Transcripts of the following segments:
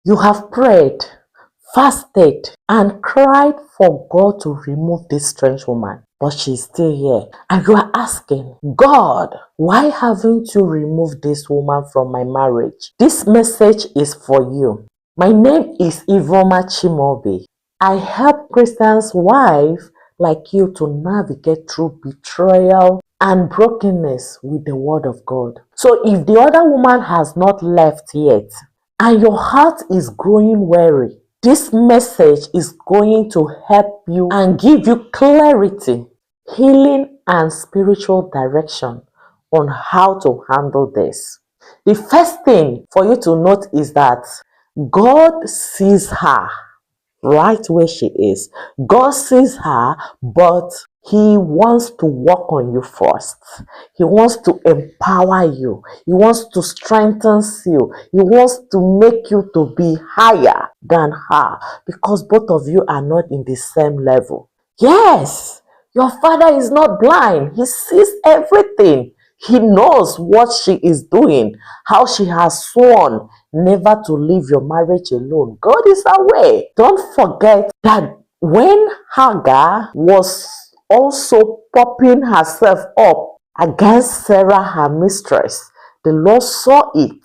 You have prayed, fasted, and cried for God to remove this strange woman, but she's still here. And you are asking, God, why haven't you removed this woman from my marriage? This message is for you. My name is Ivoma Chimobi. I help Christians' wives like you to navigate through betrayal and brokenness with the word of God. So if the other woman has not left yet, and your heart is growing weary, this message is going to help you and give you clarity, healing, and spiritual direction on how to handle this. The first thing for you to note is that God sees her right where she is. God sees her, but He wants to work on you first. He wants to empower you. He wants to strengthen you. He wants to make you to be higher than her, because both of you are not in the same level. Yes, your father is not blind. He sees everything. He knows what she is doing, how she has sworn never to leave your marriage alone. God is aware. Don't forget that when Hagar was also popping herself up against Sarah, her mistress, the Lord saw it.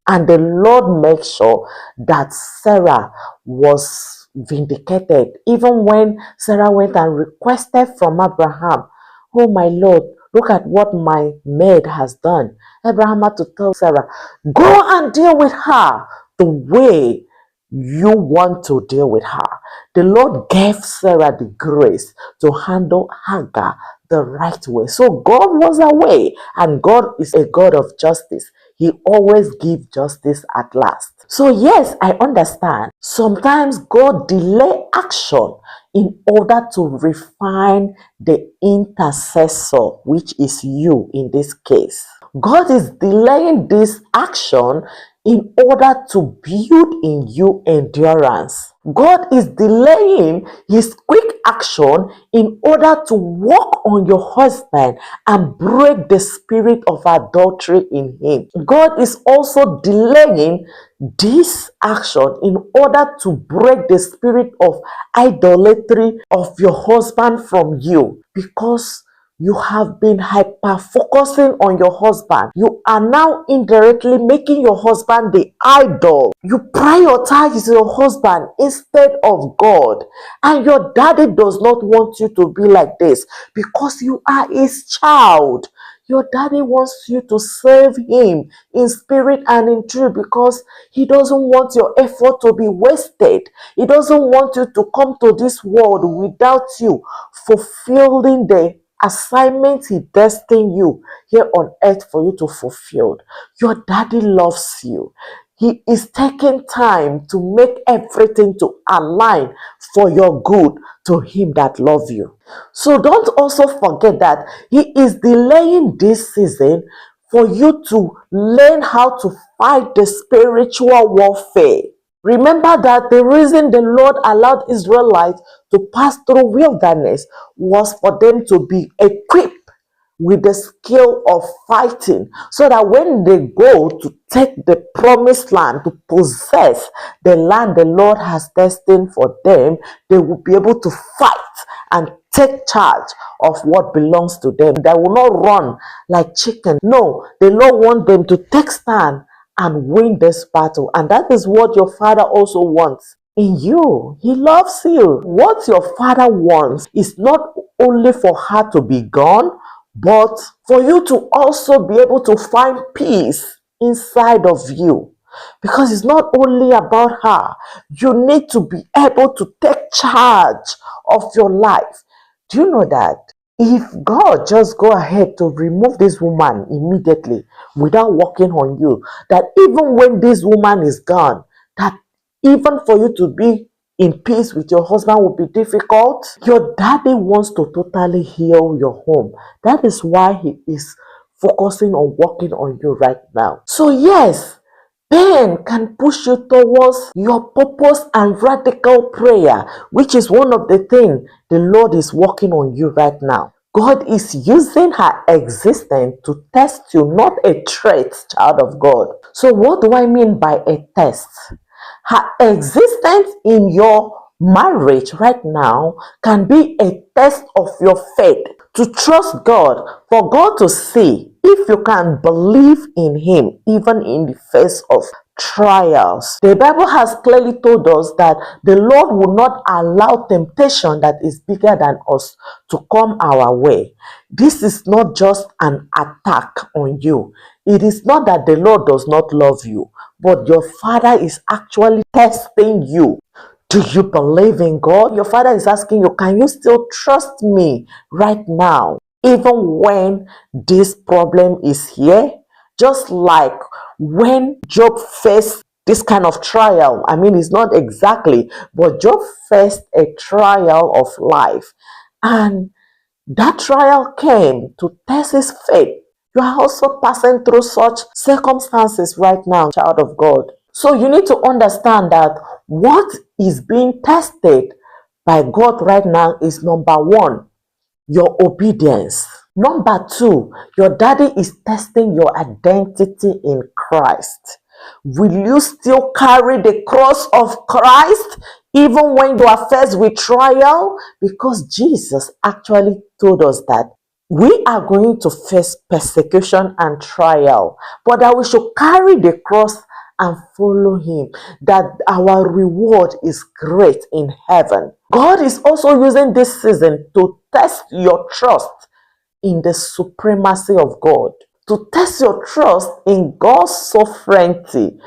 And the Lord made sure that Sarah was vindicated. Even when Sarah went and requested from Abraham, "Oh my Lord, look at what my maid has done." Abraham had to tell Sarah, "Go and deal with her the way you want to deal with her." The Lord gave Sarah the grace to handle Hagar the right way. So God was aware, and God is a God of justice. He always gives justice at last. So yes, I understand. Sometimes God delay action in order to refine the intercessor, which is you in this case. God is delaying this action in order to build in you endurance. God is delaying His quick action in order to work on your husband and break the spirit of adultery in him. God is also delaying this action in order to break the spirit of idolatry of your husband from you, because you have been hyper focusing on your husband. You are now indirectly making your husband the idol. You prioritize your husband instead of God. And your daddy does not want you to be like this, because you are his child. Your daddy wants you to serve him in spirit and in truth, because he doesn't want your effort to be wasted. He doesn't want you to come to this world without you fulfilling the assignment He destined you here on earth for you to fulfill. Your daddy loves you. He is taking time to make everything to align for your good to Him that loves you. So don't also forget that He is delaying this season for you to learn how to fight the spiritual warfare. Remember that the reason the Lord allowed Israelites to pass through wilderness was for them to be equipped with the skill of fighting, so that when they go to take the promised land, to possess the land the Lord has destined for them, they will be able to fight and take charge of what belongs to them. They will not run like chicken. No, the Lord wants them to take stand and win this battle. And that is what your Father also wants in you. He loves you. What your Father wants is not only for her to be gone, but for you to also be able to find peace inside of you. Because it's not only about her. You need to be able to take charge of your life. Do you know that if God just go ahead to remove this woman immediately without working on you, that even when this woman is gone, that even for you to be in peace with your husband will be difficult? Your daddy wants to totally heal your home. That is why he is focusing on working on you right now. So yes, pain can push you towards your purpose and radical prayer, which is one of the things the Lord is working on you right now. God is using her existence to test you, not a trait, child of God. So what do I mean by a test? Her existence in your marriage right now can be a test of your faith, to trust God, for God to see if you can believe in Him even in the face of trials. The Bible has clearly told us that the Lord will not allow temptation that is bigger than us to come our way. This is not just an attack on you. It is not that the Lord does not love you, but your Father is actually testing you. Do you believe in God? Your Father is asking you, can you still trust me right now, even when this problem is here? Just like when Job faced this kind of trial. I mean, it's not exactly, but Job faced a trial of life. And that trial came to test his faith. You are also passing through such circumstances right now, child of God. So you need to understand that what is being tested by God right now is, number one, your obedience. Number two, your daddy is testing your identity in Christ. Will you still carry the cross of Christ even when you are faced with trial? Because Jesus actually told us that we are going to face persecution and trial, but that we should carry the cross and follow Him, that our reward is great in heaven. God is also using this season to test your trust in the supremacy of God, to test your trust in God's sovereignty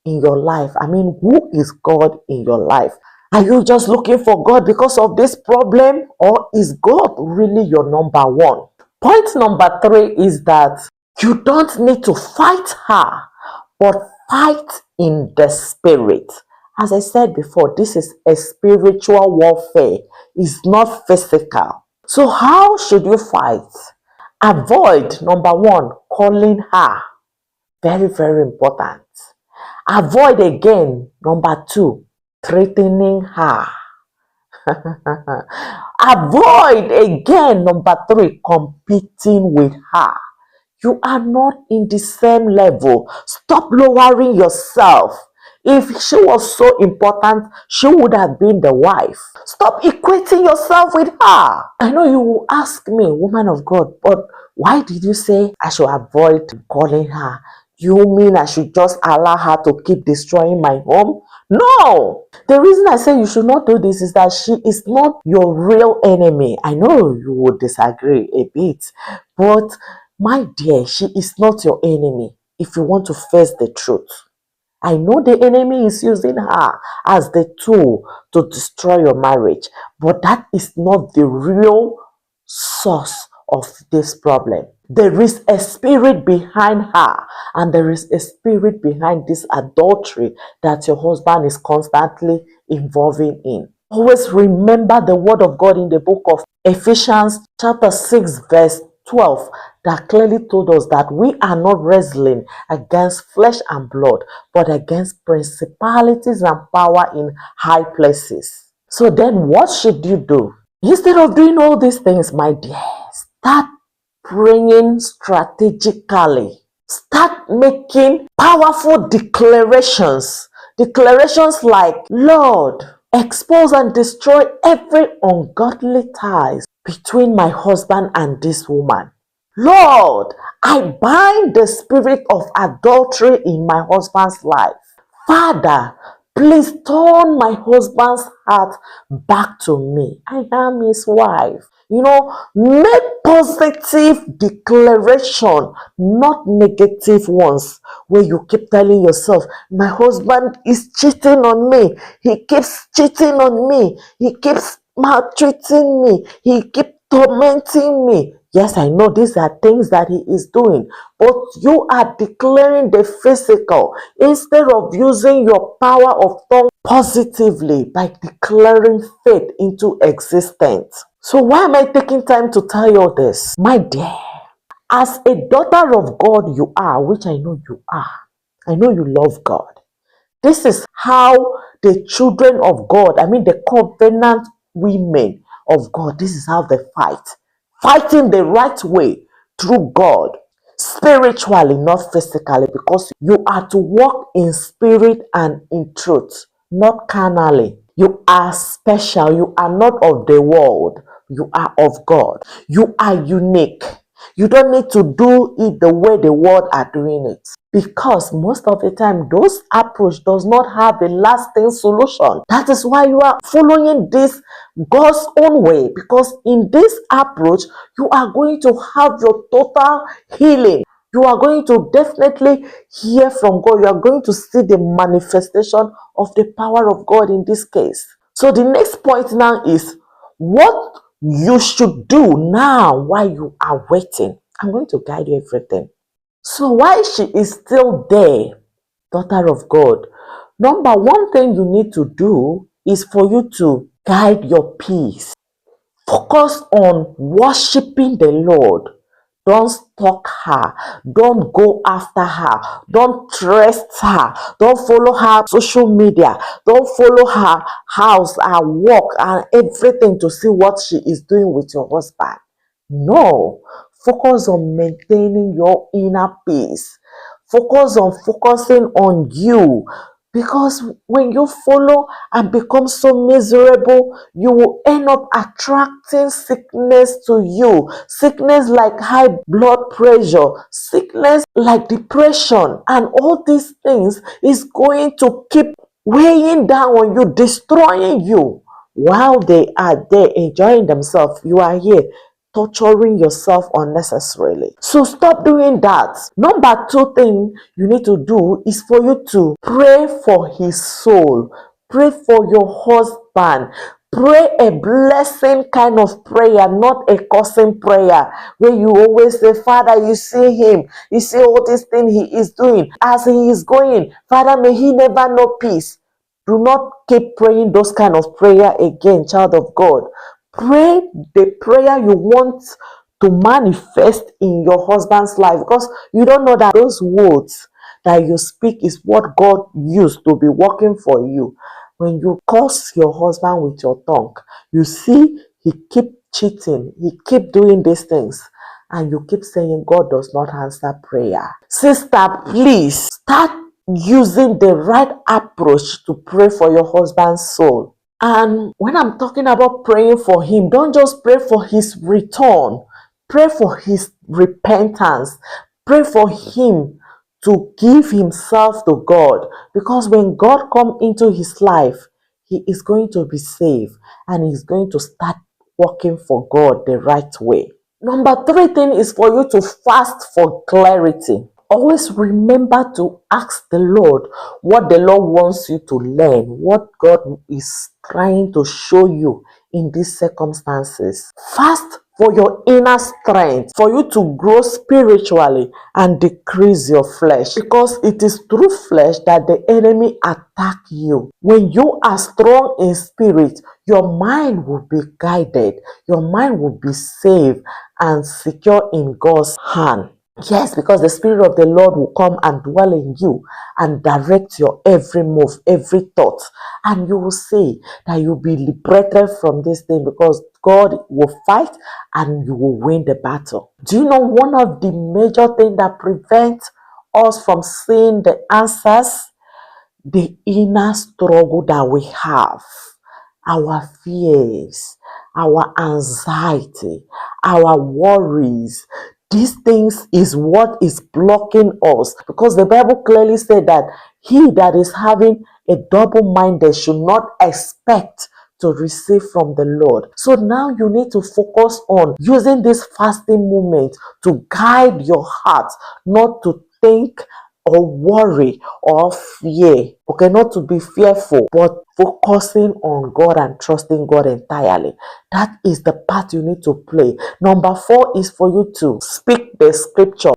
in your life. I mean, who is God in your life? Are you just looking for God because of this problem, or is God really your number one? Point number three is that you don't need to fight her, but fight in the spirit. As I said before, this is a spiritual warfare. It's not physical. So how should you fight? Avoid, number one, calling her. Very, very important. Avoid again, number two, threatening her. Avoid again, number three, competing with her. You are not in the same level. Stop lowering yourself. If she was so important, she would have been the wife. Stop equating yourself with her. I know you will ask me, woman of God, but why did you say I should avoid calling her? You mean I should just allow her to keep destroying my home? No! The reason I say you should not do this is that she is not your real enemy. I know you would disagree a bit, but my dear, she is not your enemy if you want to face the truth. I know the enemy is using her as the tool to destroy your marriage, but that is not the real source of this problem. There is a spirit behind her, and there is a spirit behind this adultery that your husband is constantly involving in. Always remember the word of God in the book of Ephesians chapter 6 verse 12 that clearly told us that we are not wrestling against flesh and blood, but against principalities and power in high places. So then what should you do? Instead of doing all these things, my dear, start praying strategically. Start making powerful declarations. Declarations like, Lord, expose and destroy every ungodly ties between my husband and this woman. Lord, I bind the spirit of adultery in my husband's life. Father, please turn my husband's heart back to me. I am his wife. Make positive declaration, not negative ones, where you keep telling yourself, my husband is cheating on me. He keeps cheating on me. He keeps maltreating me. He keeps tormenting me. Yes, I know these are things that he is doing, but you are declaring the physical instead of using your power of tongue positively by declaring faith into existence. So why am I taking time to tell you all this? My dear, as a daughter of God you are, which I know you are, I know you love God. This is how the children of God, I mean the covenant women of God, this is how they fight. Fighting the right way through God, spiritually, not physically, because you are to walk in spirit and in truth. not carnally. You are special. You are not of the world. You are of God. You are unique. You don't need to do it the way the world are doing it. Because most of the time, those approach does not have a lasting solution. That is why you are following this God's own way. Because in this approach, you are going to have your total healing. You are going to definitely hear from God. You are going to see the manifestation of the power of God in this case. So the next point now is what you should do now while you are waiting. I'm going to guide you everything. So while she is still there, daughter of God, number one thing you need to do is for you to guide your peace. Focus on worshiping the Lord. Don't stalk her. Don't go after her. Don't trust her. Don't follow her social media. Don't follow her house, her work, and everything to see what she is doing with your husband. No. Focus on maintaining your inner peace. Focus on focusing on you. Because when you follow and become so miserable, you will end up attracting sickness to you. Sickness like high blood pressure, sickness like depression, and all these things is going to keep weighing down on you, destroying you. While they are there enjoying themselves, you are here torturing yourself unnecessarily. So stop doing that. Number two thing you need to do is for you to pray for his soul. Pray for your husband. Pray a blessing kind of prayer, not a cursing prayer where you always say, Father, you see him. You see all this thing he is doing. As he is going, Father, may he never know peace. Do not keep praying those kind of prayer again, child of God. Pray the prayer you want to manifest in your husband's life, because you don't know that those words that you speak is what God used to be working for you. When you curse your husband with your tongue, you see he keep cheating, he keep doing these things, and you keep saying God does not answer prayer. Sister, please start using the right approach to pray for your husband's soul. And when I'm talking about praying for him, don't just pray for his return. Pray for his repentance. Pray for him to give himself to God. Because when God comes into his life, he is going to be saved and he's going to start working for God the right way. Number three thing is for you to fast for clarity. Always remember to ask the Lord what the Lord wants you to learn, what God is trying to show you in these circumstances. Fast for your inner strength, for you to grow spiritually and decrease your flesh, because it is through flesh that the enemy attack you. When you are strong in spirit, your mind will be guided, your mind will be safe and secure in God's hand. Yes, because the Spirit of the Lord will come and dwell in you and direct your every move, every thought. And you will see that you'll be liberated from this thing, because God will fight and you will win the battle. Do you know one of the major things that prevents us from seeing the answers? The inner struggle that we have, our fears, our anxiety, our worries. These things is what is blocking us, because the Bible clearly said that he that is having a double-minded should not expect to receive from the Lord. So now you need to focus on using this fasting moment to guide your heart, not to think or worry or fear. Okay, not to be fearful, but focusing on God and trusting God entirely. That is the part you need to play. Number four is for you to speak the scripture.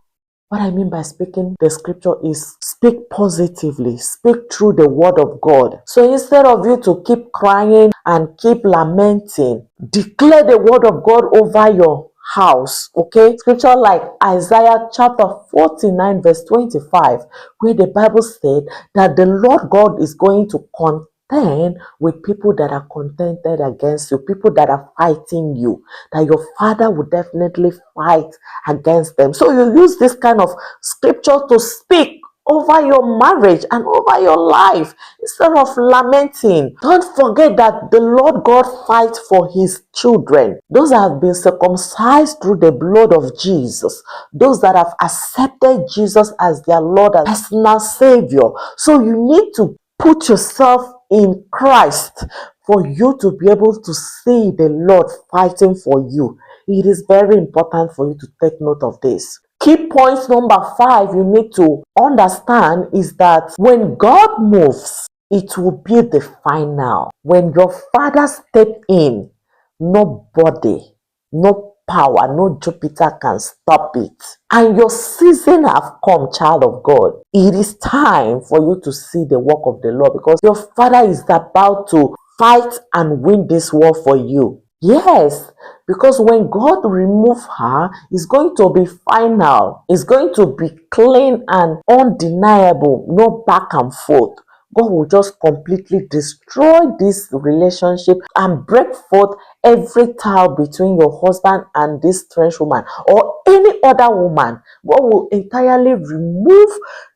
What I mean by speaking the scripture is speak positively, speak through the word of God. So instead of you to keep crying and keep lamenting, declare the word of God over your house. Okay, scripture like Isaiah chapter 49 verse 25, where the Bible said that the Lord God is going to contend with people that are contended against you, people that are fighting you, that your Father will definitely fight against them. So you use this kind of scripture to speak over your marriage and over your life instead of lamenting. Don't forget that the Lord God fights for his children, those that have been circumcised through the blood of Jesus, those that have accepted Jesus as their Lord and personal Savior. So you need to put yourself in Christ for you to be able to see the Lord fighting for you. It is very important for you to take note of this. Key point number 5 you need to understand is that when God moves, it will be the final. When your Father steps in, nobody, no power, no Jupiter can stop it. And your season have come, child of God. It is time for you to see the work of the Lord, because your Father is about to fight and win this war for you. Yes, because when God remove her, it's going to be final. It's going to be clean and undeniable, no back and forth. God will just completely destroy this relationship and break forth every tie between your husband and this strange woman or any other woman. God will entirely remove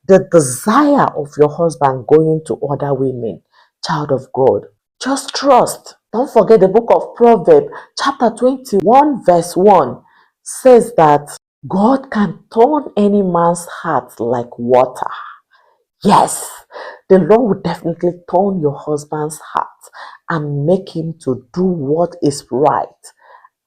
the desire of your husband going to other women. Child of God, just trust. Don't forget the book of Proverbs, chapter 21, verse 1 says that God can turn any man's heart like water. Yes, the Lord will definitely turn your husband's heart and make him to do what is right.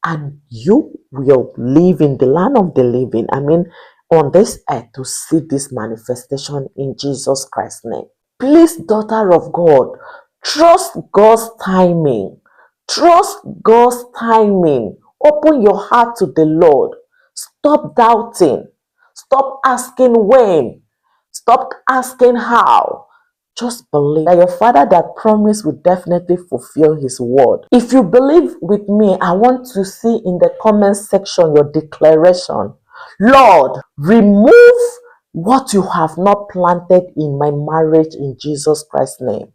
And you will live in the land of the living. I mean, on this earth to see this manifestation in Jesus Christ's name. Please, daughter of God, trust God's timing. Trust God's timing. Open your heart to the Lord. Stop doubting. Stop asking when. Stop asking how. Just believe that your Father that promised will definitely fulfill his word. If you believe with me, I want to see in the comment section your declaration. Lord, remove what you have not planted in my marriage in Jesus Christ's name.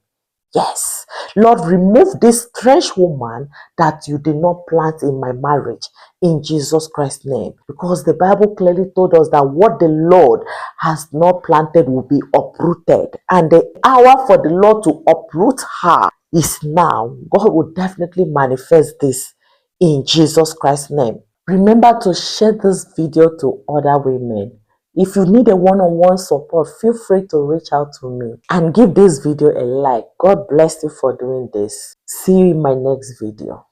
Yes, Lord, remove this strange woman that you did not plant in my marriage in Jesus Christ's name. Because the Bible clearly told us that what the Lord has not planted will be uprooted. And the hour for the Lord to uproot her is now. God will definitely manifest this in Jesus Christ's name. Remember to share this video to other women. If you need a one-on-one support, feel free to reach out to me and give this video a like. God bless you for doing this. See you in my next video.